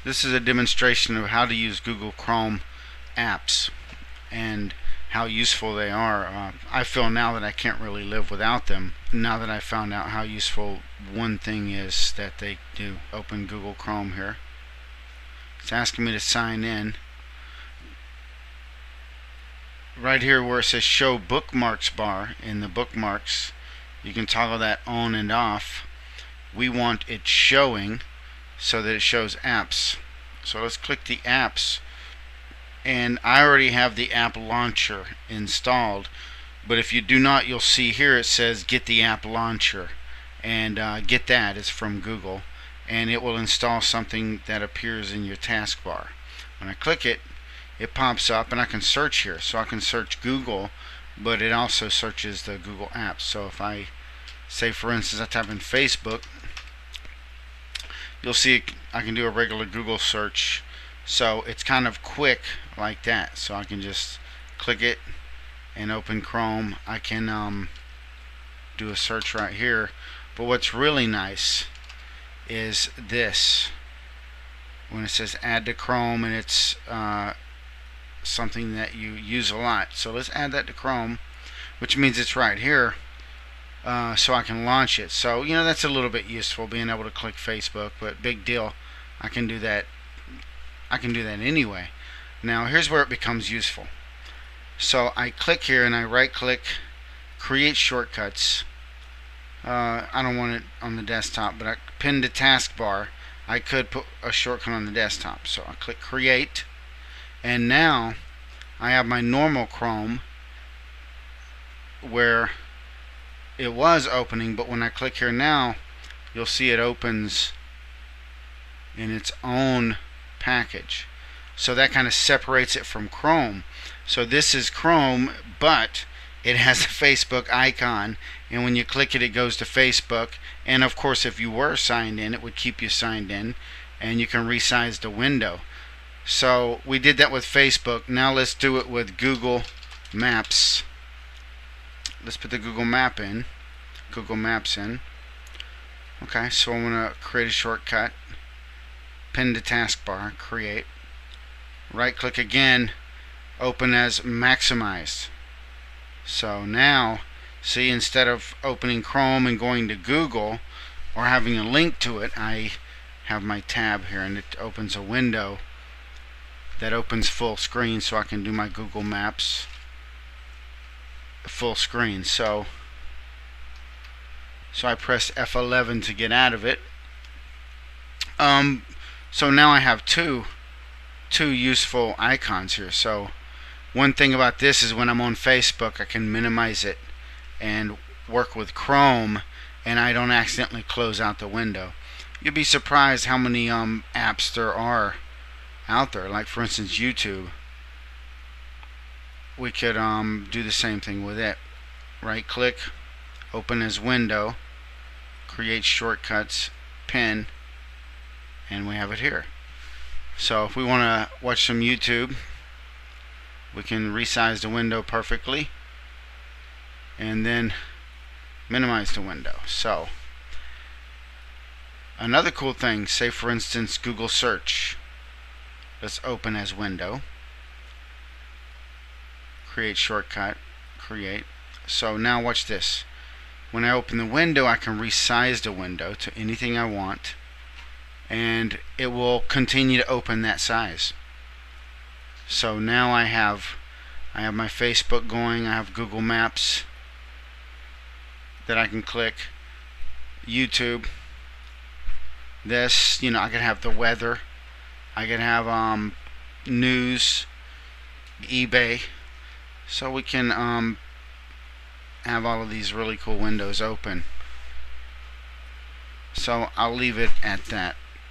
This is a demonstration of how to use Google Chrome apps and how useful they are. I feel now that I can't really live without them, now that I found out how useful one thing is that they do. Open Google Chrome here. It's asking me to sign in. Right here where it says show bookmarks bar, in the bookmarks, you can toggle that on and off. We want it showing so that it shows apps. So let's click the apps, and I already have the app launcher installed, but if you do not, you'll see here it says get the app launcher, and get that is from Google, and it will install something that appears in your taskbar. When I click it, it pops up and I can search here. So I can search Google, but it also searches the Google apps. So if I say, for instance, I type in Facebook, you'll see I can do a regular Google search. So it's kind of quick like that. So I can just click it and open Chrome. I can do a search right here. But what's really nice is this. When it says add to Chrome, and it's something that you use a lot. So let's add that to Chrome, which means it's right here. So I can launch it. So that's a little bit useful, being able to click Facebook, but big deal. I can do that anyway. Now here's where it becomes useful. So I click here and I right click, create shortcuts. I don't want it on the desktop, but I pin to taskbar. I could put a shortcut on the desktop. So I click create, and now I have my normal Chrome where it was opening, but when I click here now, you'll see it opens in its own package. So that kind of separates it from Chrome. So this is Chrome, but it has a Facebook icon, and when you click it, it goes to Facebook. And of course, if you were signed in, it would keep you signed in, and you can resize the window. So we did that with Facebook. Now let's do it with Google Maps. Let's put the Google Maps in. Okay, so I'm going to create a shortcut, pin to taskbar, create, right click again, open as maximized. So now, see, instead of opening Chrome and going to Google or having a link to it, I have my tab here, and it opens a window that opens full screen, so I can do my Google Maps full screen. So I press F11 to get out of it. So now I have two useful icons here. So one thing about this is when I'm on Facebook, I can minimize it and work with Chrome, and I don't accidentally close out the window. You'd be surprised how many apps there are out there. Like for instance YouTube, we could do the same thing with it. Right click, open as window, create shortcuts, pin, and we have it here. So if we want to watch some YouTube, we can resize the window perfectly and then minimize the window. So another cool thing, say for instance Google search. Let's open as window, create shortcut, create. So now watch this. When I open the window, I can resize the window to anything I want, and it will continue to open that size. So now I have my Facebook going, I have Google Maps that I can click, YouTube, this, I can have the weather, I can have news, eBay. So we can have all of these really cool windows open. So I'll leave it at that.